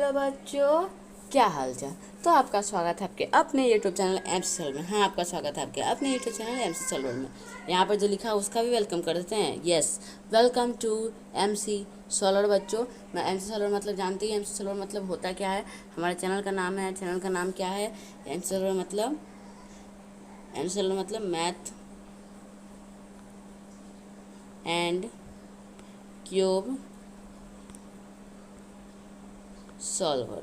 Hello बच्चों, क्या हाल चाल। तो आपका स्वागत है आपके अपने यूट्यूब चैनल एमसी सॉल्वर में। हाँ, आपका स्वागत है आपके अपने यूट्यूब चैनल एमसी सॉल्वर में। यहाँ पर जो लिखा है उसका भी वेलकम कर देते हैं। Yes, welcome to MC solver. बच्चों, मैं एमसी सॉल्वर मतलब जानती हूँ। एमसी सॉल्वर मतलब होता क्या है, हमारे चैनल का नाम है। चैनल का नाम क्या है? एमसी सॉल्वर मतलब मैथ एंड क्यूब सॉल्वर।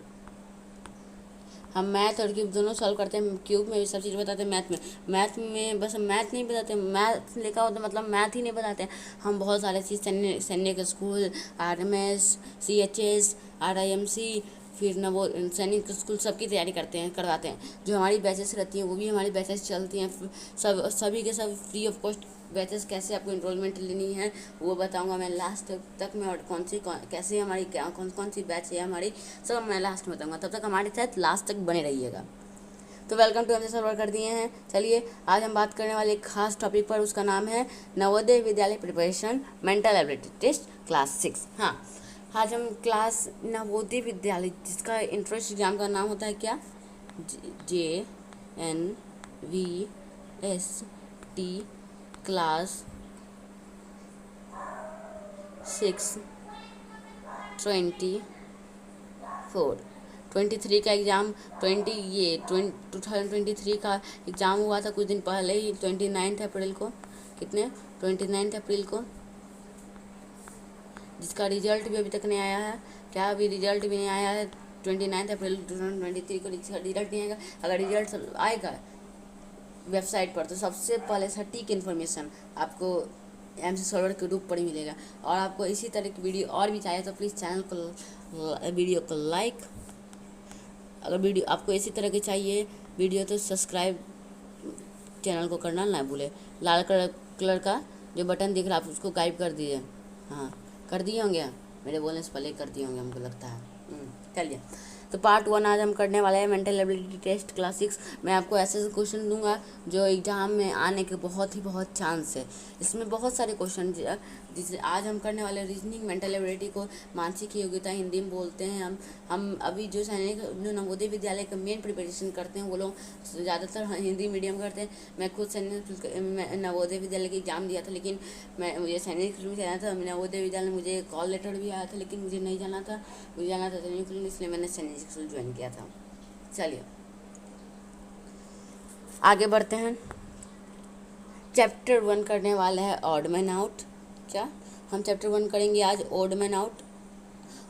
हम मैथ और क्यूब दोनों सॉल्व करते हैं। क्यूब में भी सब चीज़ बताते हैं। मैथ में बस हम मैथ नहीं बताते, मैथ लिखा होता मतलब मैथ ही नहीं बताते हैं। हम बहुत सारे चीज़ सैनिक स्कूल, RMS, CHS, RIMC, फिर वो सैनिक स्कूल सबकी तैयारी करवाते हैं। जो हमारी बैचेस रहती हैं वो भी हमारी बैचेस चलती हैं। सभी के सब फ्री ऑफ कॉस्ट बैचेस कैसे आपको इनरोलमेंट लेनी है वो बताऊंगा मैं लास्ट तक में। और कैसे हमारी कौन सी बैच है हमारी, सब मैं लास्ट में बताऊंगा। तब तक हमारे साथ लास्ट तक बने रहिएगा। तो वेलकम टू एमसी सॉल्वर कर दिए हैं। चलिए, आज हम बात करने वाले एक खास टॉपिक पर, उसका नाम है Navodaya Vidyalaya preparation mental ability test class 6। हाँ, आज हम क्लास नवोदय विद्यालय, जिसका इंट्रेंस एग्जाम का नाम होता है क्या, JNVST क्लास 6 23 का एग्ज़ाम 2023 का एग्ज़ाम हुआ था कुछ दिन पहले ही, 29 अप्रैल को। 29 अप्रैल को, जिसका रिजल्ट भी अभी तक नहीं आया है। क्या अभी रिजल्ट भी नहीं आया है? 29 अप्रैल 2023 को रिजल्ट नहीं आएगा। अगर रिजल्ट आएगा वेबसाइट पर तो सबसे पहले सटीक इन्फॉर्मेशन आपको एमसी सॉल्वर के रूप पर ही मिलेगा। और आपको इसी तरह की वीडियो और भी चाहिए तो प्लीज़ चैनल को वीडियो को लाइक, अगर वीडियो आपको इसी तरह की चाहिए वीडियो तो सब्सक्राइब चैनल को करना ना भूले। लाल कलर का जो बटन दिख रहा है आप उसको गायब कर दीजिए। हाँ, कर दिए होंगे, मेरे बोलने से पहले कर दिए होंगे हमको लगता है। चलिए, तो पार्ट 1 आज हम करने वाले हैं मेंटल एबिलिटी टेस्ट क्लास 6। मैं आपको ऐसे क्वेश्चन दूंगा जो एग्जाम में आने के बहुत चांस है। इसमें बहुत सारे क्वेश्चन, जिसे आज हम करने वाले रीजनिंग, मेंटल एबिलिटी को मानसिक योग्यता हिंदी में बोलते हैं। हम अभी जो सैनिक जो नवोदय विद्यालय का मेन प्रिपरेशन करते हैं वो लोग ज़्यादातर हिंदी मीडियम करते हैं। मैं खुद सैनिक नवोदय विद्यालय की एग्ज़ाम दिया था, लेकिन मुझे सैनिक स्कूल में जाना था। नवोदय विद्यालय में मुझे कॉल लेटर भी आया था, लेकिन मुझे नहीं जाना था। मुझे जाना था सैनिक स्कूल में, इसलिए मैंने सैनिक स्कूल ज्वाइन किया था। चलिए आगे बढ़ते हैं। चैप्टर 1 करने वाला है ऑड मैन आउट। क्या हम चैप्टर 1 करेंगे आज? Odd man out.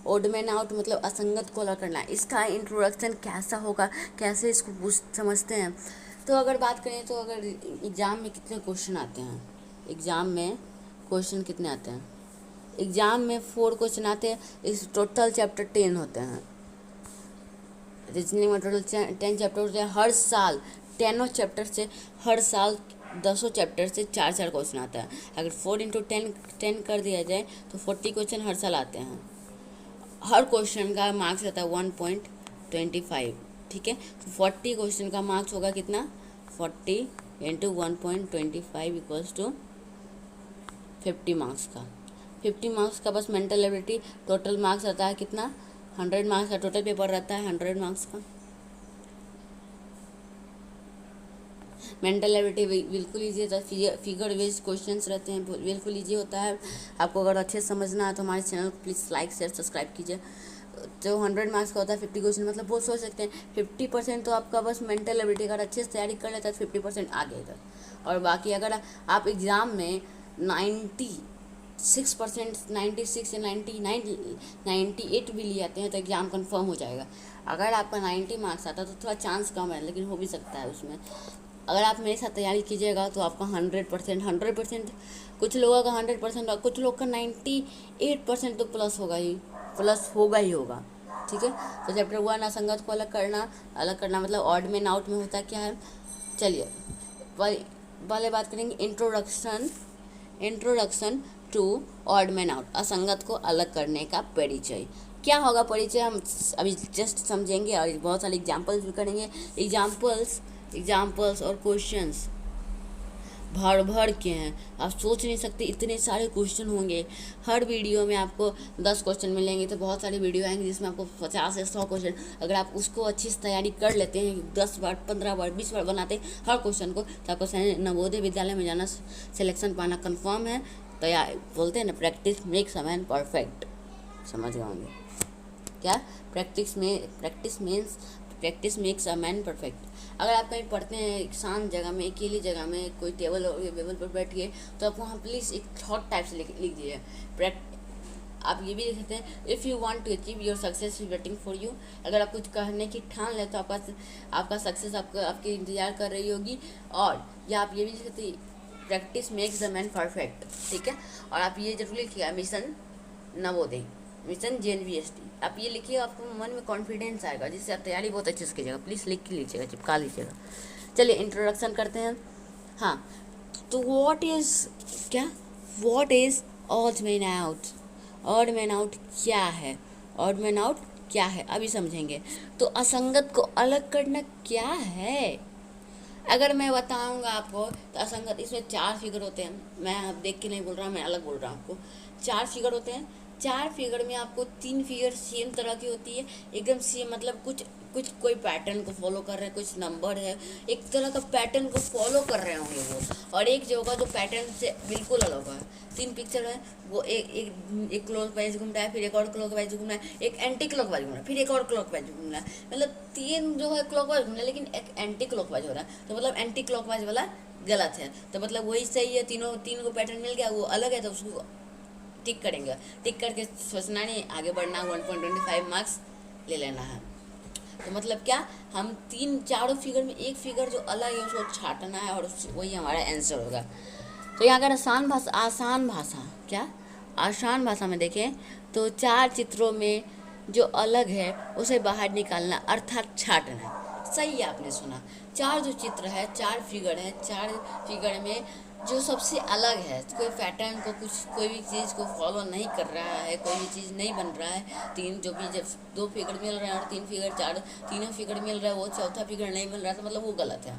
Odd man out मतलब असंगत को अलग करना। इसका इंट्रोडक्शन कैसा होगा, कैसे इसको समझते हैं? तो अगर बात करें तो अगर एग्ज़ाम में कितने क्वेश्चन आते हैं, एग्ज़ाम में क्वेश्चन कितने आते हैं? एग्ज़ाम में 4 क्वेश्चन आते हैं। इस टोटल चैप्टर 10 होते हैं। रीजनिंग में टोटल 10 चैप्टर होते हैं। हर साल 10 चैप्टर से, हर साल 10 चैप्टर से 4 क्वेश्चन आता है। अगर 4 × 10 कर दिया जाए तो 40 क्वेश्चन हर साल आते हैं। हर क्वेश्चन का मार्क्स रहता है 1.25। ठीक है, तो 40 क्वेश्चन का मार्क्स होगा कितना? 40 × 1.25 = 50 मार्क्स का। 50 मार्क्स का बस मेंटल एबिलिटी टोटल मार्क्स रहता है कितना? 100 मार्क्स का टोटल पेपर रहता है, 100 मार्क्स का। मेंटल एबिलिटी बिल्कुल ईजी होता है। फिगर बेस्ड क्वेश्चंस रहते हैं, बिल्कुल ईजी होता है। आपको अगर अच्छे से समझना है तो हमारे चैनल को प्लीज़ लाइक शेयर सब्सक्राइब कीजिए। जो 100 मार्क्स का होता है 50 क्वेश्चन, मतलब वो सोच सकते हैं 50% तो आपका बस मेंटल एबिलिटी अगर अच्छे से तैयारी कर लेता है तो 50% आ गया इधर। और बाकी अगर आप एग्ज़ाम में 96%, 96 या 98 भी ले आते हैं तो एग्ज़ाम कंफर्म हो जाएगा। अगर आपका 90 मार्क्स आता है तो थोड़ा चांस कम है, लेकिन हो भी सकता है उसमें। अगर आप मेरे साथ तैयारी कीजिएगा तो आपका 100%, कुछ लोगों का 100% और कुछ लोग का 98% तो प्लस होगा ही होगा। ठीक है, तो चैप्टर 1 असंगत को अलग करना मतलब ऑड मैन आउट में होता क्या है। चलिए पहले बात करेंगे introduction to odd man out, असंगत को अलग करने का परिचय। क्या होगा परिचय, हम अभी जस्ट समझेंगे और बहुत सारे एग्जाम्पल्स भी करेंगे। एग्जाम्पल्स और क्वेश्चंस भर भर के हैं, आप सोच नहीं सकते इतने सारे क्वेश्चन होंगे। हर वीडियो में आपको 10 क्वेश्चन मिलेंगे, तो बहुत सारी वीडियो आएंगे जिसमें आपको 50 या 100 क्वेश्चन, अगर आप उसको अच्छी से तैयारी कर लेते हैं, 10 बार 15 बार 20 बार बनाते हैं हर क्वेश्चन को, तो आपको नवोदय विद्यालय में जाना, सिलेक्शन पाना कन्फर्म है। तो या बोलते हैं ना, practice makes a man perfect. समझ गए होंगे क्या? Practice means practice makes a man perfect. अगर आप कहीं पढ़ते हैं एक शांत जगह में, अकेली जगह में, कोई टेबल पर बैठिए, तो आप वहाँ प्लीज़ एक थॉट टाइप से लिख दीजिए। आप ये भी लिख सकते हैं, if you want to achieve your success is waiting for you. अगर आप कुछ कहने की ठान ले तो आपका सक्सेस आपके इंतजार कर रही होगी। और या आप ये भी लिख सकते हैं, practice makes the man perfect. ठीक है, और आप ये जरूर लिखिएगा, मिशन नवोदय, मिशन JNVST। आप ये लिखिए, आपको मन में कॉन्फिडेंस आएगा, जिससे आप तैयारी बहुत अच्छे से कीजिएगा। प्लीज़ लिख के लीजिएगा, चिपका लीजिएगा। चलिए इंट्रोडक्शन करते हैं। हाँ, तो what is odd man out? Odd man out क्या है? ऑड मैन आउट क्या है अभी समझेंगे। तो असंगत को अलग करना क्या है? अगर मैं बताऊंगा आपको, तो असंगत, इसमें 4 फिगर होते हैं। मैं आप देख के नहीं बोल रहा, मैं अलग बोल रहा हूँ आपको। 4 फिगर होते हैं। 4 फिगर में आपको 3 फिगर सेम तरह की होती है, एकदम सेम, मतलब कुछ कोई पैटर्न को फॉलो कर रहे हैं, कुछ नंबर है, एक तरह का पैटर्न को फॉलो कर रहे होंगे वो। और एक जो होगा जो पैटर्न से बिल्कुल अलग है। 3 पिक्चर है, वो एक क्लॉक वाइज घूम रहा है, फिर एक और क्लॉक वाइज घूम रहा है, एक एंटी क्लॉक वाइज घूम रहा है, फिर एक और क्लॉक वाइज घूम रहा है। मतलब 3 जो है क्लॉक वाइज घूम रहा है, लेकिन एक एंटी क्लॉक वाइज हो रहा है। तो मतलब एंटी क्लॉक वाइज वाला गलत है, तो मतलब वही सही है। तीन को पैटर्न मिल गया, वो अलग है, तो उसको टिक करेंगे। टिक करके सोचना नहीं, आगे बढ़ना, 1.25 मार्क्स ले लेना है। तो मतलब क्या, हम 4 फिगर में एक फिगर जो अलग है उसको छाटना है, और वही हमारा आंसर होगा। तो यहाँ अगर आसान भाषा में देखें, तो 4 चित्रों में जो अलग है उसे बाहर निकालना, अर्थात छाटना। सही आपने सुना। 4 जो चित्र है, 4 फिगर है, 4 फिगर में जो सबसे अलग है, कोई पैटर्न को, कोई भी चीज़ को फॉलो नहीं कर रहा है, कोई भी चीज़ नहीं बन रहा है। 3 जो भी, जब 2 फिगर मिल रहे हैं और 3 फिगर, तीनों फिगर मिल रहा है, वो चौथा फिगर नहीं मिल रहा है, तो मतलब वो गलत है।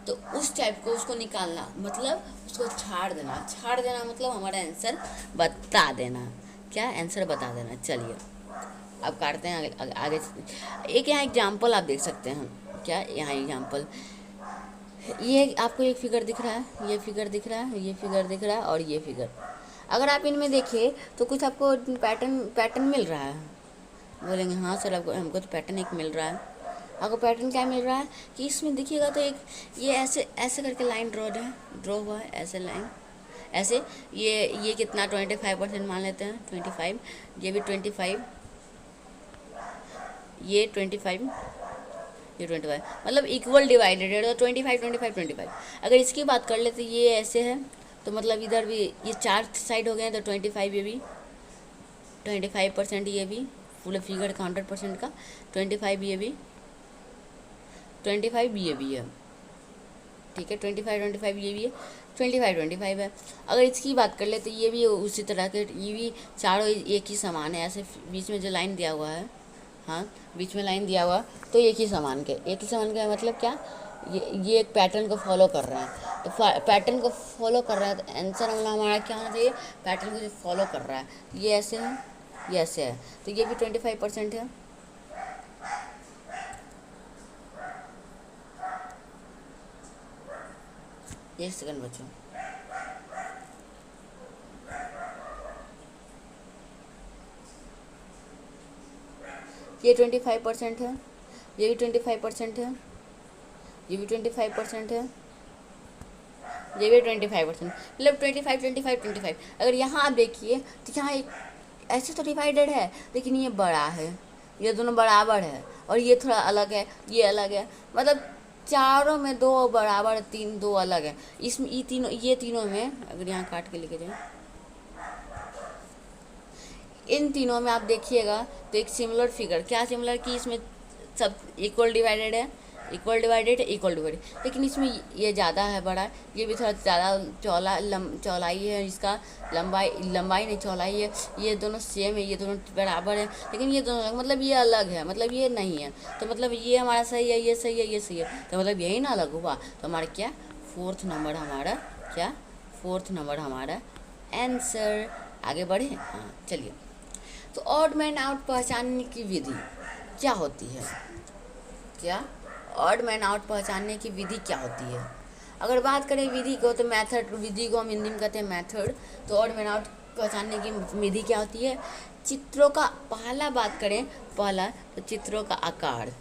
तो उस टाइप को उसको निकालना, मतलब उसको छाड़ देना मतलब हमारा आंसर बता देना। क्या? आंसर बता देना। चलिए अब काटते हैं आगे। एक यहाँ एग्जाम्पल आप देख सकते हैं। क्या? यहाँ एग्जाम्पल, ये आपको एक फिगर दिख रहा है, ये फिगर दिख रहा है, ये फिगर दिख रहा है, और ये फिगर। अगर आप इनमें देखिए तो कुछ आपको पैटर्न मिल रहा है। बोलेंगे हाँ सर, हमको तो पैटर्न एक मिल रहा है। आपको पैटर्न क्या मिल रहा है कि इसमें देखिएगा तो एक ये ऐसे करके लाइन ड्रॉ हुआ है, ऐसे लाइन, ऐसे। ये कितना 25% मान लेते हैं, 25, ये भी 25, ये 25, ये 25, मतलब इक्वल डिवाइडेड है, तो 25 25 25। अगर इसकी बात कर ले तो ये ऐसे है, तो मतलब इधर भी ये 4 साइड हो गए हैं, तो 25 ये भी, 25% ये भी, फुल फिगर का 100% का, 25 ये भी, 25 ये भी है। ठीक है, 25 ये भी है, 25 है। अगर इसकी बात कर ले तो ये भी उसी तरह के, ये भी चारों एक ही समान है। ऐसे बीच में जो लाइन दिया हुआ है, हाँ बीच में लाइन दिया हुआ, तो एक ही समान का मतलब क्या, ये एक पैटर्न को फॉलो कर रहा है। तो पैटर्न को फॉलो कर रहा है, तो आंसर हमारा क्या होना चाहिए, पैटर्न को जो फॉलो कर रहा है। ये ऐसे है, ये ऐसे है, तो ये भी 25% है। एक सेकंड बच्चों, ये 25% है, ये भी 25% है, ये भी 25% है, ये भी 25%, मतलब 25। अगर यहाँ आप देखिए तो यहाँ एक ऐसे तो डिवाइडेड है, लेकिन ये बड़ा है, ये दोनों बराबर है, और ये थोड़ा अलग है, ये अलग है। मतलब चारों में 2 बराबर, 2 अलग है। इसमें ये तीनों में, अगर यहाँ काट के लेके जाए, इन तीनों में आप देखिएगा तो एक सिमिलर फिगर, क्या सिमिलर, कि इसमें सब इक्वल डिवाइडेड है, लेकिन इसमें ये ज़्यादा है, बड़ा, ये भी थोड़ा ज़्यादा चौड़ाई है इसका, लंबाई नहीं, चौड़ाई है। ये दोनों सेम है, ये दोनों बराबर है, लेकिन ये दोनों मतलब ये अलग है, मतलब ये नहीं है। तो मतलब ये हमारा सही है, ये सही है, ये सही है, तो मतलब यही ना अलग हुआ, तो हमारा क्या, 4th नंबर हमारा क्या, 4th नंबर हमारा आंसर। आगे बढ़े, हाँ चलिए। तो ऑड मैन आउट पहचानने की विधि क्या होती है? क्या, ऑड मैन आउट पहचानने की विधि क्या होती है? अगर बात करें विधि को तो मेथड, विधि को हम हिंदी में कहते हैं मेथड। तो ऑड मैन आउट पहचानने की विधि क्या होती है? चित्रों का, पहला बात करें, पहला तो चित्रों का आकार।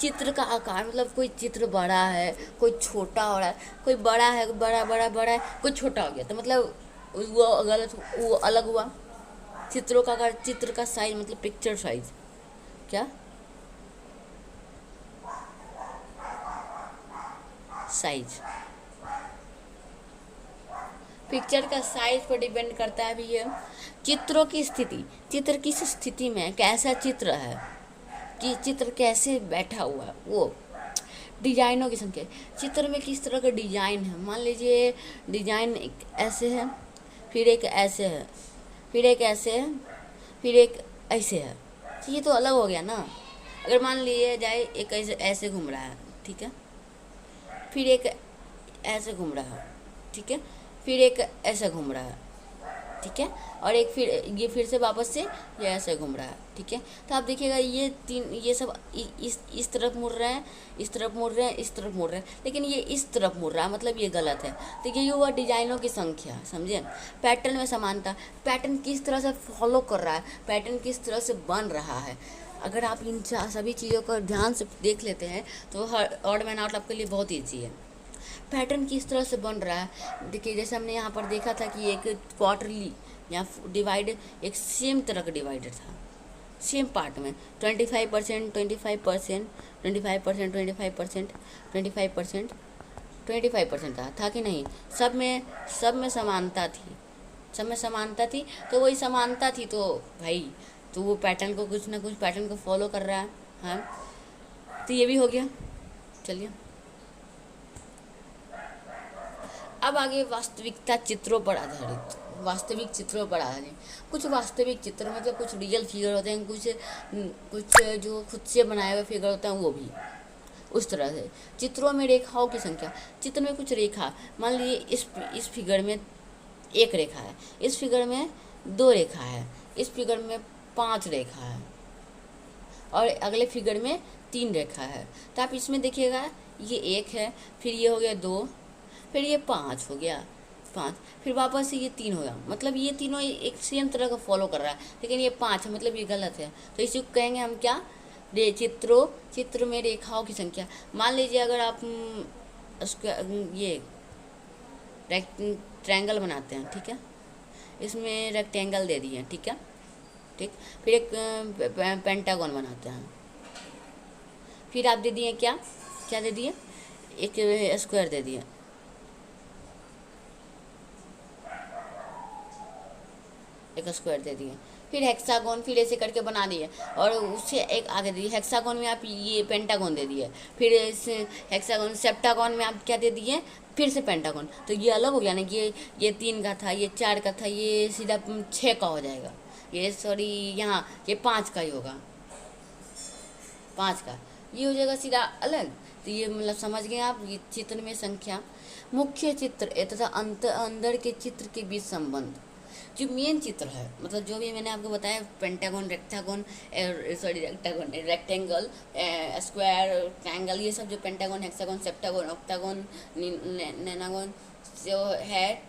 चित्र का आकार मतलब कोई चित्र बड़ा है, कोई छोटा हो रहा है, कोई बड़ा है, बड़ा बड़ा बड़ा है, कोई छोटा हो गया, तो मतलब वो गलत, वो अलग हुआ। चित्रों का आकार, चित्र का साइज मतलब पिक्चर साइज। क्या, साइज, पिक्चर का साइज पर डिपेंड करता है भी ये। चित्रों की स्थिति, चित्र किस स्थिति में, कैसा चित्र है, कि चित्र कैसे बैठा हुआ है, वो। डिजाइनों की संख्या, चित्र में किस तरह का डिजाइन है। मान लीजिए डिजाइन एक ऐसे है, फिर एक ऐसे है, फिर एक ऐसे है, फिर एक ऐसे है, तो ये तो अलग हो गया ना। अगर मान लिए जाए एक ऐसे ऐसे घूम रहा है, ठीक है, फिर एक ऐसे घूम रहा है, ठीक है, फिर एक ऐसे घूम रहा है, ठीक है, और एक फिर ये फिर से वापस से ये ऐसे घूम रहा है, ठीक है। तो आप देखिएगा ये तीन, ये सब इस तरफ मुड़ रहे हैं, इस तरफ मुड़ रहे हैं, इस तरफ मुड़ रहे हैं, लेकिन ये इस तरफ मुड़ रहा है, मतलब ये गलत है। तो ये हुआ डिजाइनों की संख्या, समझे। पैटर्न में समानता, पैटर्न किस तरह से फॉलो कर रहा है, पैटर्न किस तरह से बन रहा है। अगर आप इन सभी चीज़ों को ध्यान से देख लेते हैं तो ऑड मैन आउट आपके लिए बहुत ईजी है। पैटर्न किस तरह से बन रहा है, देखिए जैसे हमने यहाँ पर देखा था कि एक क्वार्टरली या डिवाइड, एक सेम तरह का डिवाइडर था, सेम पार्ट में 25%, 25%, 25%, 25%, 25%, 25% था कि नहीं। सब में समानता थी, सब में समानता थी। तो वही समानता थी तो भाई, तो वो पैटर्न को, कुछ ना कुछ पैटर्न को फॉलो कर रहा है। हाँ, तो ये भी हो गया। चलिए अब आगे वास्तविकता चित्रों पर आधारित, वास्तविक चित्रों पर आधारित। कुछ वास्तविक चित्र मतलब कुछ रियल फिगर होते हैं, कुछ जो खुद से बनाए हुए फिगर होते हैं, वो भी उस तरह से। चित्रों में रेखाओं की संख्या, चित्र में कुछ रेखा, मान लीजिए इस फिगर में एक रेखा है, इस फिगर में 2 रेखा है, इस फिगर में 5 रेखा है, और अगले फिगर में 3 रेखा है। तो आप इसमें देखिएगा ये 1 है, फिर ये हो गया 2, फिर ये 5 हो गया, 5, फिर वापस से ये 3 हो गया, मतलब ये तीनों एक सेम तरह का फॉलो कर रहा है, लेकिन ये 5 है, मतलब ये गलत है। तो इसे कहेंगे हम क्या, चित्र में रेखाओं की संख्या। मान लीजिए अगर आप ये ट्रायंगल बनाते हैं, ठीक है, इसमें रेक्टेंगल दे दिए, ठीक है, ठीक, फिर एक पेंटागन बनाते हैं, फिर आप दे दिए क्या, क्या दे दिए, एक स्क्वायर दे दिए, एक स्क्वायर दे दिए, फिर हेक्सागोन, फिर ऐसे करके बना दिए, और उससे एक आगे दिए। हेक्सागोन में आप ये पेंटागन दे दिए, फिर इस हेक्सागोन, सेप्टागन में आप क्या दे दिए, फिर से पेंटागन। तो ये अलग हो गया ना, ये 3 का था, ये 4 का था, ये सीधा 6 का हो जाएगा, ये सॉरी यहाँ ये 5 का ही होगा, 5 का ये हो जाएगा सीधा अलग। तो ये मतलब समझ गए आप, ये चित्र में संख्या। मुख्य चित्र तथा अंदर के चित्र के बीच संबंध, जो मेन चित्र है, मतलब जो भी मैंने आपको बताया, पेंटागन, रेक्टेंगल, स्क्वायर, ट्रायंगल, ये सब जो पेंटागन, हेक्सागन, सेप्टागन, ऑक्टागन, नेनागन जो है,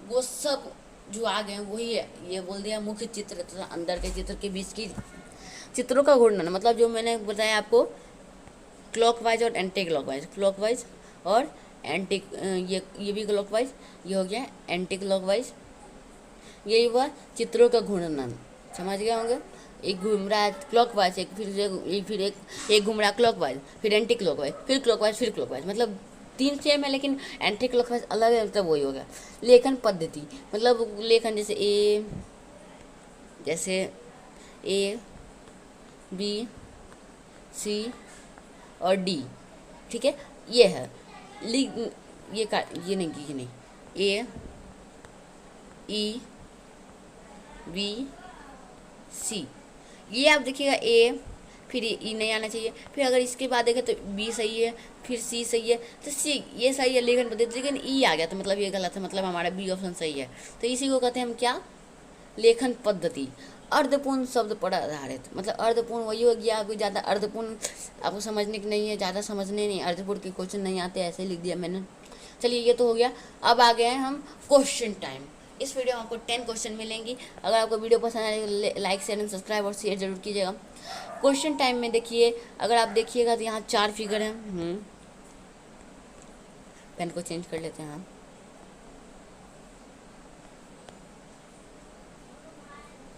वो सब जो आ गए वही है। ये बोल दिया मुख्य चित्र तथा अंदर के चित्र के बीच की चित्रों का घूर्णन, मतलब जो मैंने बताया आपको, क्लॉकवाइज और एंटी क्लॉकवाइज, क्लॉकवाइज और एंटी, ये भी क्लॉकवाइज, ये हो गया एंटी क्लॉकवाइज। यही हुआ चित्रों का घूर्णन, समझ गए होंगे। एक घूम रहा है क्लॉकवाइज, फिर एक घूम रहा है क्लॉकवाइज, फिर एंटी क्लॉकवाइज, फिर क्लॉकवाइज, फिर क्लॉकवाइज, मतलब 3 सेम है लेकिन एंटी क्लॉकवाइज अलग है, मतलब वही हो गया। लेखन पद्धति, मतलब लेखन जैसे ए बी सी और डी, ठीक है, ये है ये नहीं ए ई बी सी, ये आप देखिएगा ए, फिर ई नहीं आना चाहिए। फिर अगर इसके बाद देखें तो बी सही है, फिर सी सही है, तो सी ये सही है लेखन पद्धति, लेकिन ई आ गया तो मतलब ये गलत है, मतलब हमारा बी ऑप्शन सही है। तो इसी को कहते हैं हम क्या, लेखन पद्धति। अर्धपूर्ण शब्द पर आधारित, मतलब अर्धपूर्ण वही हो गया, आपको ज़्यादा अर्धपूर्ण आपको समझने की नहीं है, ज़्यादा समझने नहीं, अर्धपूर्ण के क्वेश्चन नहीं आते, ऐसे ही लिख दिया मैंने। चलिए ये तो हो गया। अब आ गए हैं हम क्वेश्चन टाइम। इस वीडियो में आपको 10 क्वेश्चन मिलेंगी। अगर आपको वीडियो पसंद आए लाइक शेयर एंड सब्सक्राइब और शेयर जरूर कीजिएगा। क्वेश्चन टाइम में देखिए, अगर आप देखिएगा तो यहाँ 4 फिगर हैं। पेन को चेंज कर लेते हैं हम।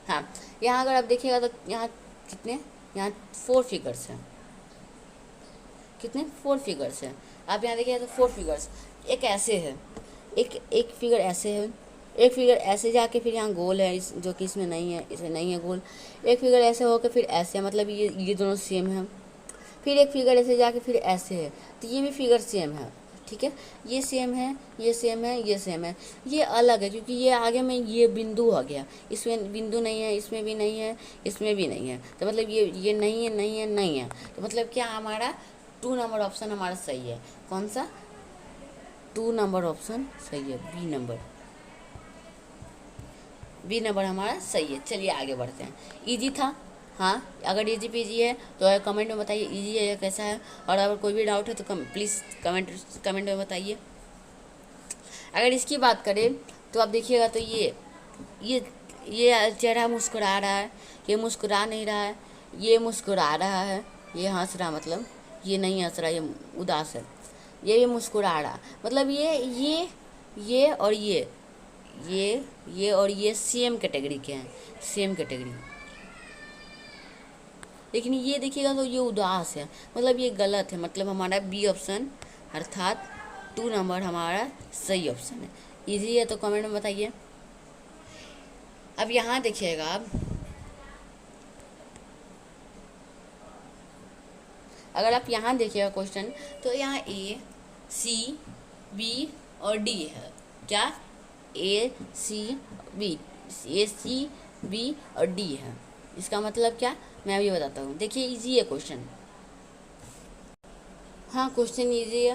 हाँ, यहाँ अगर आप देखिएगा तो यहाँ कितने, यहाँ 4 फिगर्स हैं। कितने, 4 फिगर्स हैं। आप यहाँ देखिए तो 4 फिगर्स, एक ऐसे है, एक फिगर ऐसे है, एक फिगर ऐसे जाके फिर यहाँ गोल है, इस जो कि इसमें नहीं है, इसे नहीं है गोल। एक फिगर ऐसे होकर फिर ऐसे, मतलब ये दोनों सेम है। फिर एक फिगर ऐसे जाके फिर ऐसे है, तो ये भी फिगर सेम है। ठीक है, ये सेम है, ये सेम है, ये सेम है। ये अलग है क्योंकि ये आगे में ये बिंदु आ गया, इसमें बिंदु नहीं है, इसमें भी नहीं है, इसमें भी नहीं है, तो मतलब ये नहीं है, नहीं है, नहीं है। तो मतलब क्या, हमारा 2 नंबर ऑप्शन हमारा सही है। कौन सा, 2 नंबर ऑप्शन सही है, बी नंबर हमारा सही है। चलिए आगे बढ़ते हैं। इजी था, हाँ, अगर इजी पीजी है तो कमेंट में बताइए इजी है या कैसा है, और अगर कोई भी डाउट है तो प्लीज़ कमेंट में बताइए। अगर इसकी बात करें तो आप देखिएगा तो ये चेहरा मुस्कुरा रहा है, ये मुस्कुरा नहीं रहा है, ये मुस्कुरा रहा है, ये हंस रहा, मतलब ये नहीं हंस रहा, ये उदास है। ये भी मुस्कुरा रहा, मतलब ये और ये और ये सेम कैटेगरी के हैं, सेम कैटेगरी। लेकिन ये देखिएगा तो ये उदास है, मतलब ये गलत है, मतलब हमारा बी ऑप्शन अर्थात 2 नंबर हमारा सही ऑप्शन है। इजी है तो कमेंट में बताइए। अब यहाँ देखिएगा आप, अगर आप यहाँ देखिएगा क्वेश्चन तो यहाँ ए सी बी और डी है। क्या, ए सी बी और डी है। इसका मतलब क्या, मैं अभी बताता हूँ। देखिए इजी है क्वेश्चन, हाँ क्वेश्चन इजी है।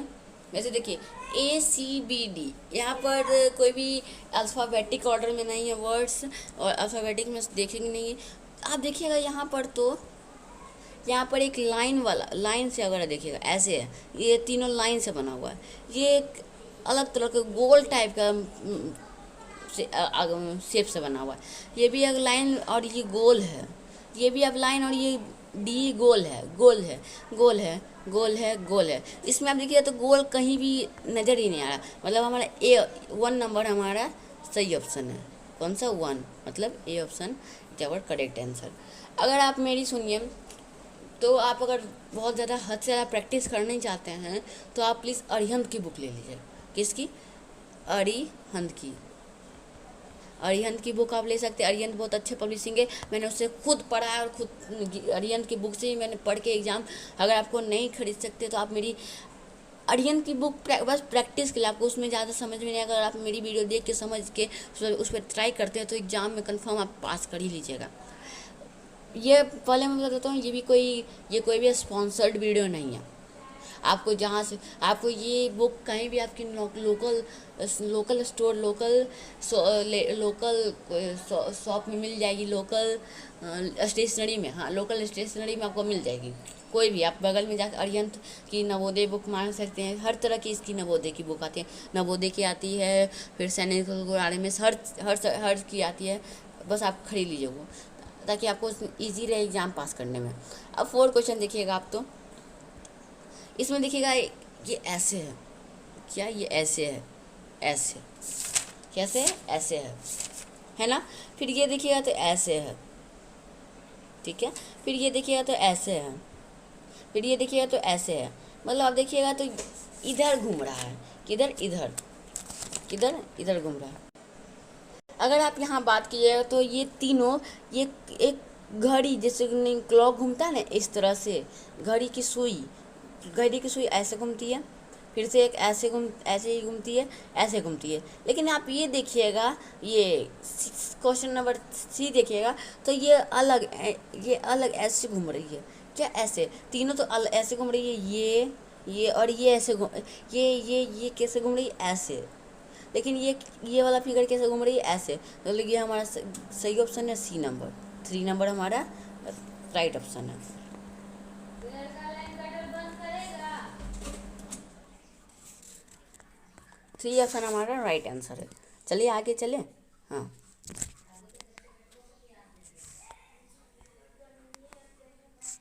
वैसे देखिए ए सी बी डी, यहाँ पर कोई भी अल्फ़ाबेटिक ऑर्डर में नहीं है वर्ड्स, और अल्फ़ाबेटिक में देखेंगे नहीं। आप देखिएगा यहाँ पर तो यहाँ पर एक लाइन से अगर देखिएगा ऐसे है, ये तीनों लाइन से बना हुआ है। ये एक अलग तरह का गोल टाइप का शेप से बना हुआ है। ये भी एक लाइन और ये गोल है, ये भी अब लाइन और ये डी गोल है। इसमें आप देखिए तो गोल कहीं भी नज़र ही नहीं आ रहा, मतलब हमारा ए 1 नंबर हमारा सही ऑप्शन है। कौन सा, 1, मतलब A option is our correct answer. अगर आप मेरी सुनिए तो आप अगर बहुत ज़्यादा हद से ज़्यादा प्रैक्टिस करना चाहते हैं तो आप प्लीज़ अरिहंत की बुक ले लीजिए। किसकी, अरिहंत की बुक आप ले सकते हैं। अरिहंत बहुत अच्छे पब्लिशिंग है, मैंने उससे खुद पढ़ा है और खुद अरिहंत की बुक से ही मैंने पढ़ के एग्ज़ाम। अगर आपको नहीं खरीद सकते तो आप मेरी अरिहंत की बुक बस प्रैक्टिस के लिए, आपको उसमें ज़्यादा समझ में नहीं, अगर आप मेरी वीडियो देख के समझ के उस पर ट्राई करते हैं तो एग्ज़ाम में कंफर्म आप पास कर ही लीजिएगा। ये पहले मैं बता देता हूँ, ये कोई भी स्पॉन्सर्ड वीडियो नहीं है। आपको जहाँ से आपको ये बुक कहीं भी आपकी लोकल स्टोर, लोकल शॉप में मिल जाएगी, लोकल स्टेशनरी में, हाँ लोकल स्टेशनरी में आपको मिल जाएगी। कोई भी आप बगल में जाकर अरिहंत की नवोदय बुक मांग सकते हैं। हर तरह की इसकी नवोदय की बुक आती है, नवोदय की आती है, फिर सैनिक बारे में हर की आती है। बस आप खरीद लीजिए वो, ताकि आपको ईजी रहे एग्ज़ाम पास करने में। अब 4 क्वेश्चन देखिएगा आप तो इसमें देखिएगा ये ऐसे है, क्या ये ऐसे है, ऐसे कैसे है, ऐसे है ना। फिर ये देखिएगा तो ऐसे है, ठीक है। फिर ये देखिएगा तो ऐसे है, फिर ये देखिएगा तो ऐसे है, मतलब आप देखिएगा तो इधर घूम रहा है, किधर, इधर घूम रहा है। अगर आप यहाँ बात कीजिएगा तो ये तीनों, ये एक घड़ी जैसे क्लॉक घूमता है ना, इस तरह से घड़ी की सुई ऐसे घूमती है, फिर से एक ऐसे ही घूमती है, ऐसे घूमती है। लेकिन आप ये देखिएगा, ये क्वेश्चन नंबर सी देखिएगा तो ये अलग ऐसे घूम रही है, क्या ऐसे तीनों तो ऐसे घूम रही है, ये और ये ऐसे घूम, ये कैसे घूम रही है ऐसे, लेकिन ये वाला फिगर कैसे घूम रही है ऐसे, तो ये हमारा सही ऑप्शन है सी नंबर, 3 नंबर हमारा राइट ऑप्शन है। थ्री ऑप्शन हमारा राइट आंसर है। चलिए आगे चले। हाँ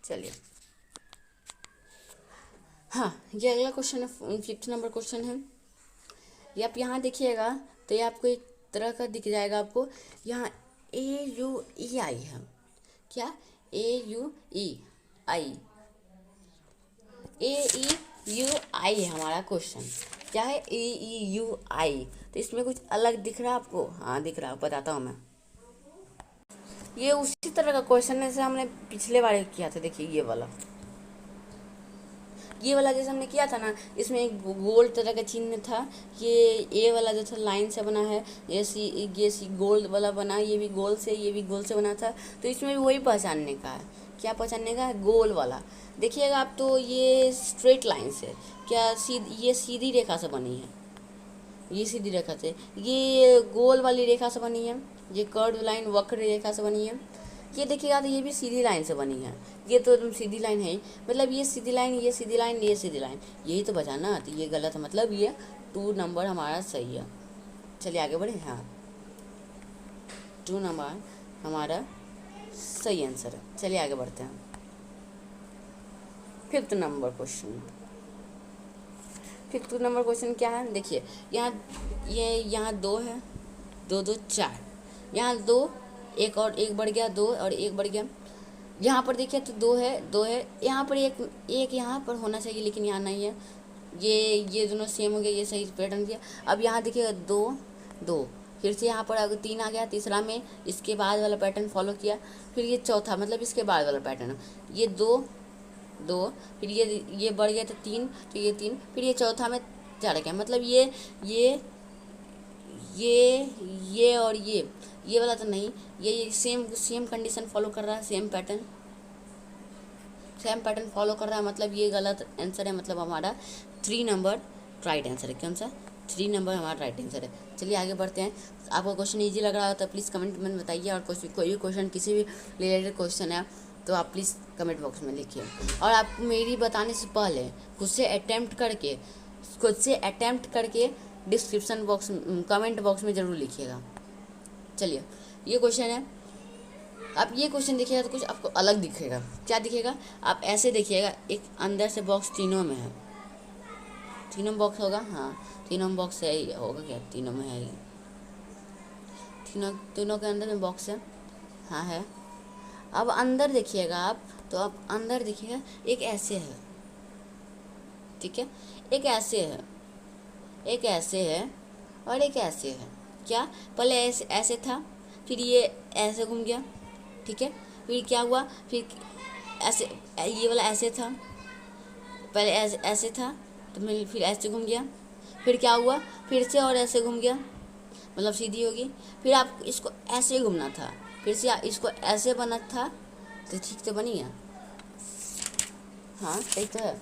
चलिए, हाँ ये अगला क्वेश्चन है, 5th नंबर क्वेश्चन है। ये आप यहाँ देखिएगा तो ये आपको एक तरह का दिख जाएगा आपको, यहाँ AUEI है, क्या AUEI, AEUI है हमारा क्वेश्चन, क्या है AEUI। तो इसमें कुछ अलग दिख रहा है आपको? हाँ दिख रहा है, बताता हूँ मैं। ये उसी तरह का क्वेश्चन है जैसे हमने पिछले बार किया था। देखिए ये वाला जैसे हमने किया था ना, इसमें एक गोल तरह का चिन्ह था, ये वाला जो था लाइन से बना है, ये सी गोल वाला बना, ये भी गोल से, ये भी गोल से बना था। तो इसमें भी वही पहचानने का है, क्या पहचानने का है? गोल वाला। देखिएगा आप तो ये स्ट्रेट लाइन से, क्या ये सीधी रेखा से बनी है, ये सीधी रेखा से, ये गोल वाली रेखा से बनी है, ये कर्व लाइन वक्र रेखा से बनी है। ये देखिएगा तो ये भी सीधी लाइन से बनी है, ये तो एकदम सीधी लाइन है, मतलब ये सीधी लाइन, ये सीधी लाइन, ये सीधी लाइन, यही तो बचाना। तो ये गलत है, मतलब ये 2 नंबर हमारा सही है। चलिए आगे बढ़े। हाँ 2 नंबर हमारा सही आंसर है। चलिए आगे बढ़ते हैं। 5th number question, 5th number question क्या है? देखिए यहाँ 2 है, 2 2 4, यहाँ 2, एक और एक बढ़ गया, 2 और एक बढ़ गया। यहाँ पर देखिए तो 2 है, यहाँ पर एक यहाँ पर होना चाहिए, लेकिन यहाँ नहीं है। ये दोनों सेम हो गया, ये सही पैटर्न किया। अब यहाँ देखिएगा 2 2, फिर से यहाँ पर अगर 3 आ गया, तीसरा में इसके बाद वाला पैटर्न फॉलो किया, फिर ये चौथा मतलब इसके बाद वाला पैटर्न, ये 2 2, फिर ये बढ़ गया तो 3, तो ये 3, फिर ये चौथा में चढ़ गया, मतलब ये और ये वाला तो नहीं, ये सेम कंडीशन फॉलो कर रहा है, सेम पैटर्न फॉलो कर रहा है, मतलब ये गलत आंसर है, मतलब हमारा 3 नंबर राइट आंसर है। कौन सा? 3 नंबर हमारा राइट आंसर है। चलिए आगे बढ़ते हैं। आपको क्वेश्चन इजी लग रहा हो तो प्लीज़ कमेंट में बताइए, और कोई भी क्वेश्चन, किसी भी रिलेटेड क्वेश्चन है तो आप प्लीज़ कमेंट बॉक्स में लिखिए। और आप मेरी बताने से पहले खुद से अटैम्प्ट करके डिस्क्रिप्शन बॉक्स, कमेंट बॉक्स में ज़रूर लिखिएगा। चलिए ये क्वेश्चन है, आप ये क्वेश्चन देखिएगा तो कुछ आपको अलग दिखेगा। क्या दिखेगा? आप ऐसे देखिएगा, एक अंदर से बॉक्स तीनों में है, तीनों बॉक्स होगा, हाँ तीनों बॉक्स है ही होगा, क्या तीनों में है ही, तीनों के अंदर में बॉक्स है, हाँ है। अब अंदर देखिएगा आप, तो आप अंदर देखिएगा एक ऐसे है, ठीक है, एक ऐसे है, एक ऐसे है और एक ऐसे है। क्या? पहले ऐसे था, फिर ये ऐसे घूम गया, ठीक है, फिर क्या हुआ, फिर ऐसे, ये वाला ऐसे था, पहले ऐसे था, तो फिर ऐसे घूम गया, फिर क्या हुआ, फिर से और ऐसे घूम गया, मतलब सीधी होगी, फिर आप इसको ऐसे घूमना था, फिर से इसको ऐसे बना था, तो ठीक तो बनी है, हाँ सही तो है।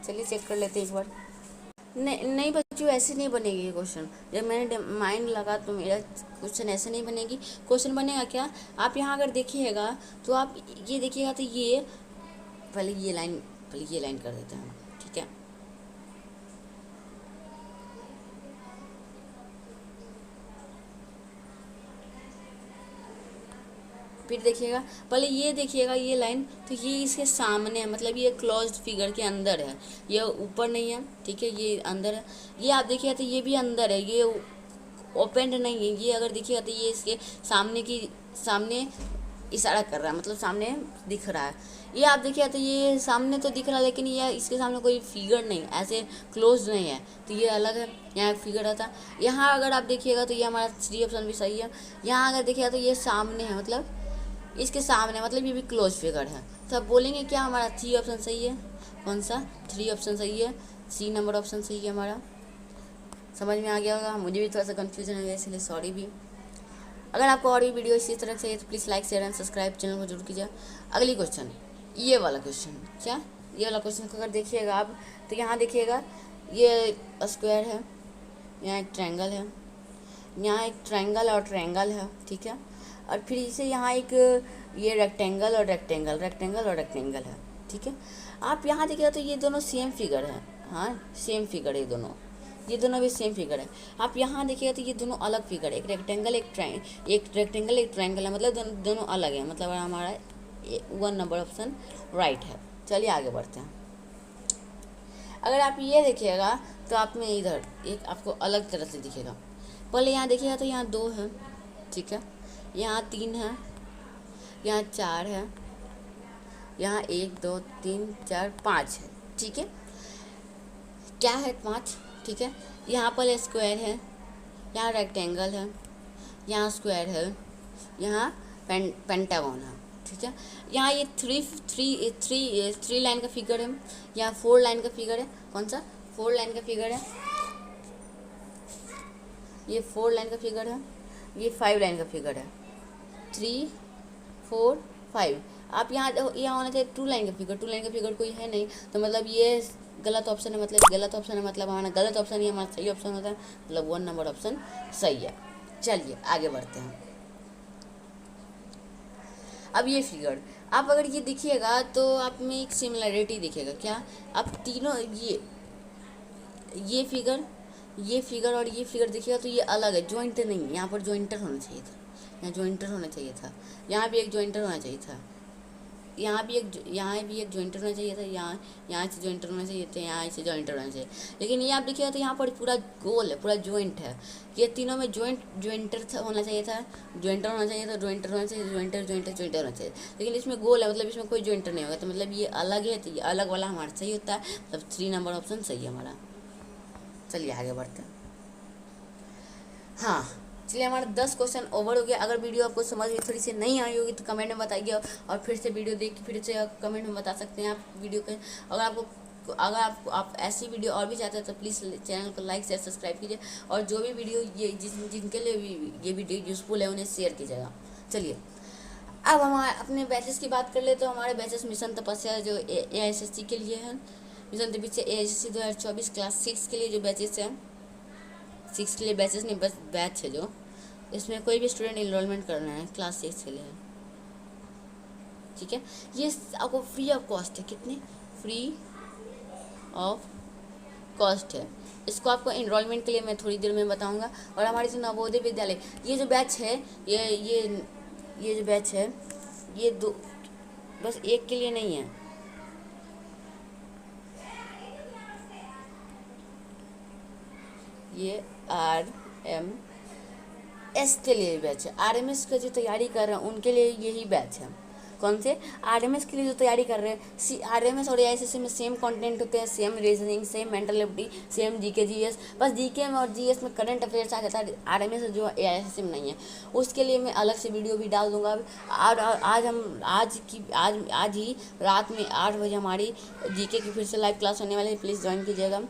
चलिए चेक कर लेते हैं एक बार। नहीं बच्चों, ऐसे नहीं बनेगी ये क्वेश्चन। जब मैंने माइंड लगा तो मेरा क्वेश्चन ऐसे नहीं बनेगी। क्वेश्चन बनेगा क्या? आप यहाँ अगर देखिएगा तो आप ये देखिएगा तो ये पहले ये लाइन कर देते हैं, ठीक है। फिर देखिएगा, पहले ये देखिएगा ये लाइन, तो ये इसके सामने है, मतलब ये क्लोज्ड फिगर के अंदर है, ये ऊपर नहीं है, ठीक है, ये अंदर है। ये आप देखिएगा तो ये भी अंदर है, ये ओपन नहीं है। ये अगर देखिएगा तो ये इसके सामने इशारा कर रहा है, मतलब सामने दिख रहा है। ये आप देखिए तो ये सामने तो दिख रहा है, लेकिन ये इसके सामने कोई फिगर नहीं, ऐसे क्लोज नहीं है, तो ये अलग है। यहाँ एक फिगर रहता है। यहाँ अगर आप देखिएगा तो ये हमारा 3 ऑप्शन भी सही है। यहाँ अगर देखिएगा तो ये सामने है, मतलब इसके सामने, मतलब ये भी क्लोज फिगर है। तो आप बोलेंगे क्या हमारा 3 ऑप्शन सही है? कौन सा? 3 ऑप्शन सही है, सी नंबर ऑप्शन सही है हमारा। समझ में आ गया होगा, मुझे भी थोड़ा सा कन्फ्यूजन हो गया, इसलिए सॉरी भी। अगर आपको और भी वीडियो इसी तरह चाहिए तो please like share and subscribe channel को जरूर कीजिए। अगली क्वेश्चन, ये वाला क्वेश्चन, क्या ये वाला क्वेश्चन को अगर देखिएगा आप तो यहाँ देखिएगा ये स्क्वायर है, यहाँ एक ट्रायंगल है, यहाँ एक ट्रायंगल और ट्रायंगल है, ठीक है। और फिर इसे यहाँ एक ये रेक्टेंगल और रेक्टेंगल, रेक्टेंगल और रेक्टेंगल है, ठीक है। आप यहाँ देखिएगा तो ये दोनों सेम फिगर है, हाँ सेम फिगर है ये दोनों भी सेम फिगर है। आप यहाँ देखिएगा तो ये दोनों अलग फिगर है, एक रेक्टेंगल एक रेक्टेंगल एक ट्रायंगल है, मतलब दोनों अलग है, मतलब हमारा 1 नंबर ऑप्शन राइट है। चलिए आगे बढ़ते हैं। अगर आप ये देखिएगा तो आप में इधर एक आपको अलग तरह से दिखेगा। पहले यहाँ देखिएगा तो यहाँ 2 है, ठीक है, यहाँ 3 है, यहाँ 4 है, यहाँ 1 2 3 4 5 है, ठीक है। क्या है 5, ठीक है। यहाँ पर स्क्वायर है, यहाँ रेक्टेंगल है, यहाँ स्क्वायर है, यहाँ पेंटागन है, ठीक है। यहाँ ये थ्री लाइन का फिगर है, यहाँ 4 लाइन का फिगर है। कौन सा 4 लाइन का फिगर है? ये 4 लाइन का फिगर है, ये 5 लाइन का फिगर है, 3 4 5। आप यहाँ होना चाहिए 2 लाइन का फिगर, 2 लाइन का फिगर कोई है नहीं, तो मतलब ये गलत ऑप्शन है, मतलब गलत ऑप्शन है, मतलब हमारा गलत ऑप्शन ही हमारा सही ऑप्शन होता है, मतलब 1 नंबर ऑप्शन सही है। चलिए आगे बढ़ते हैं। अब ये फिगर आप अगर ये देखिएगा तो आप में एक सिमिलरिटी दिखेगा। क्या आप तीनों ये फिगर और ये फिगर देखिएगा तो ये अलग है, जॉइंट नहीं है। यहाँ पर जॉइंटर होना चाहिए था, यहाँ जॉइंटर होना चाहिए था, यहाँ भी एक जॉइंटर होना चाहिए था, यहाँ भी एक जॉइंटर होना चाहिए था, यहाँ से जॉइंटर होना चाहिए था, यहाँ से जॉइंटर होना चाहिए। लेकिन ये आप देखिएगा तो यहाँ पर पूरा गोल है, पूरा जॉइंट है। ये तीनों में जॉइंटर होना चाहिए था, जॉइंटर होना चाहिए था, जॉइंटर होना चाहिए, जॉइंटर होना चाहिए। लेकिन इसमें गोल है, मतलब इसमें कोई जॉइंटर नहीं होगा, तो मतलब ये अलग है, तो ये अलग वाला हमारा सही होता है, मतलब 3 नंबर ऑप्शन सही है हमारा। चलिए आगे बढ़ते हैं। हाँ चलिए, हमारा 10 क्वेश्चन ओवर हो गया। अगर वीडियो आपको समझ में थोड़ी सी नहीं आई होगी तो कमेंट में बताइए, और फिर से वीडियो देख के फिर से कमेंट में बता सकते हैं आप वीडियो के। अगर आप ऐसी वीडियो और भी चाहते हैं तो प्लीज़ चैनल को लाइक शेयर सब्सक्राइब कीजिए, और जो भी वीडियो ये जिनके लिए भी ये वीडियो यूज़फुल है उन्हें शेयर कीजिएगा। चलिए अब हम अपने बैचेस की बात कर ले तो हमारे बैचेस मिशन तपस्या जो AISSC के लिए है, मिशन तपस्या AISSC 2024 क्लास 6 के लिए जो बैचेस हैं, 6 के लिए बैचेस नहीं बस बैच है, जो इसमें कोई भी स्टूडेंट इनरोलमेंट करना है क्लास 6 के लिए, ठीक है। ये आपको फ्री ऑफ कॉस्ट है, कितनी फ्री ऑफ कॉस्ट है। इसको आपको इनरोलमेंट के लिए मैं थोड़ी देर में बताऊंगा। और हमारे जो नवोदय विद्यालय ये जो बैच है, ये जो बैच है ये दो बस एक के लिए नहीं है, ये RMS के लिए बैच है। RMS का जो तैयारी कर रहे हैं उनके लिए यही बैच है। कौन से? RMS के लिए जो तैयारी कर रहे हैं। RMS और AISSC में सेम कंटेंट होते हैं, same reasoning, same mental ability, same GK GS. बस जीके में और जीएस में करंट अफेयर्स आ जाता है, RMS जो AISSC में नहीं है। उसके लिए मैं अलग से वीडियो भी डाल दूंगा। आज ही रात में 8 बजे हमारी जीके की फिर से लाइव क्लास होने वाली है, प्लीज़ ज्वाइन कीजिएगा,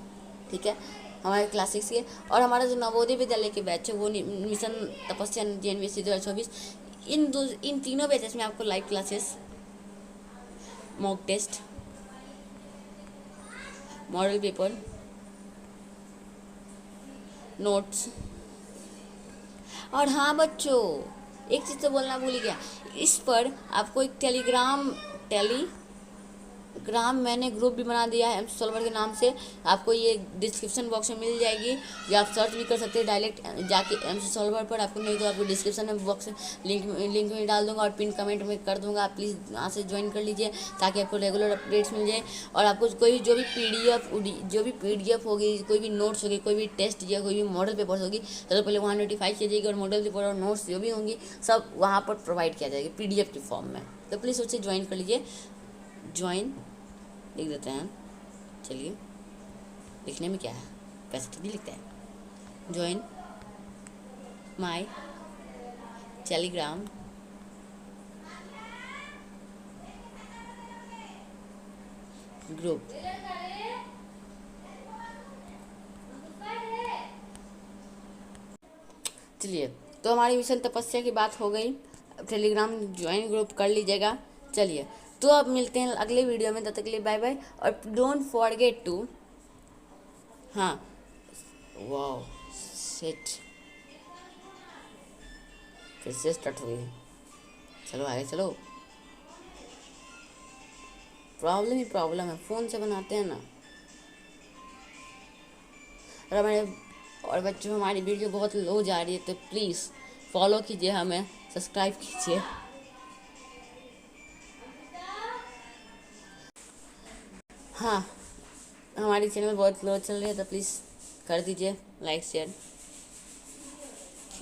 ठीक है, हमारे क्लास 6 के। और हमारा जो नवोदय विद्यालय के बैच है वो मिशन तपस्या JNVSC 2024, इन तीनों बैचेस में आपको live classes, mock test, model paper, notes. और हाँ बच्चों, एक चीज़ तो बोलना भूल गया, इस पर आपको एक टेलीग्राम मैंने ग्रुप भी बना दिया है MC सॉल्वर के नाम से। आपको ये डिस्क्रिप्शन बॉक्स में मिल जाएगी, या आप सर्च भी कर सकते हैं डायरेक्ट जाके MC सॉल्वर पर। आपको नहीं तो आपको डिस्क्रिप्शन में बॉक्स लिंक में डाल दूंगा और पिन कमेंट में कर दूंगा। आप प्लीज़ वहाँ से ज्वाइन कर लीजिए ताकि आपको रेगुलर अपडेट्स मिल जाए। और आपको कोई जो भी PDF होगी, कोई भी नोट्स होगी, कोई भी टेस्ट या कोई भी मॉडल पेपर्स होगी, तो पहले वहाँ नोटिफाई किया जाएगी, और मॉडल पेपर और नोट्स जो भी होंगी सब वहाँ पर प्रोवाइड किया जाएगा PDF के फॉर्म में। तो प्लीज़ उससे ज्वाइन कर लीजिए। ज्वाइन लिख देते हैं, चलिए लिखने में क्या है, पैसे तो नहीं लिखते हैं। Join my Telegram group. चलिए तो हमारी मिशन तपस्या की बात हो गई, टेलीग्राम ज्वाइन ग्रुप कर लीजिएगा। चलिए, तो अब मिलते हैं अगले वीडियो में, तब तक के लिए बाय बाय। और डोंट फॉरगेट टू, हाँ, वाओ शिट, फिर से स्टार्ट हो गई। चलो आगे चलो, प्रॉब्लम ही प्रॉब्लम है, फ़ोन से बनाते हैं ना। और हमारे और बच्चों, हमारी वीडियो बहुत लो जा रही है, तो प्लीज़ फॉलो कीजिए हमें, सब्सक्राइब कीजिए। हाँ, हमारी चैनल बहुत लो चल रही है, तो प्लीज़ कर दीजिए like share,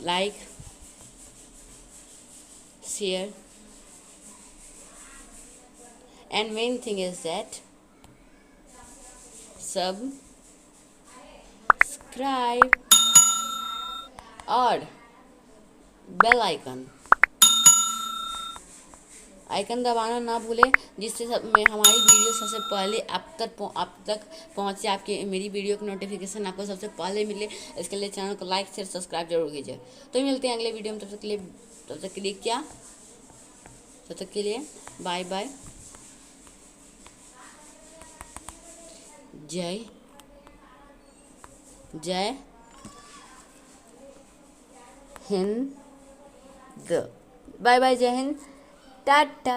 like share, and main thing is that subscribe और बेल आइकन दबाना ना भूलें, जिससे सब में हमारी वीडियो सबसे पहले आप तक पहुँचे, आपके मेरी वीडियो की नोटिफिकेशन आपको सबसे पहले मिले। इसके लिए चैनल को लाइक शेयर सब्सक्राइब जरूर कीजिए। तो मिलते हैं अगले वीडियो में, तब तक के लिए क्या, तब तक के लिए बाय बाय, जय जय हिंद, बाय बाय, जय हिंद, टाटा।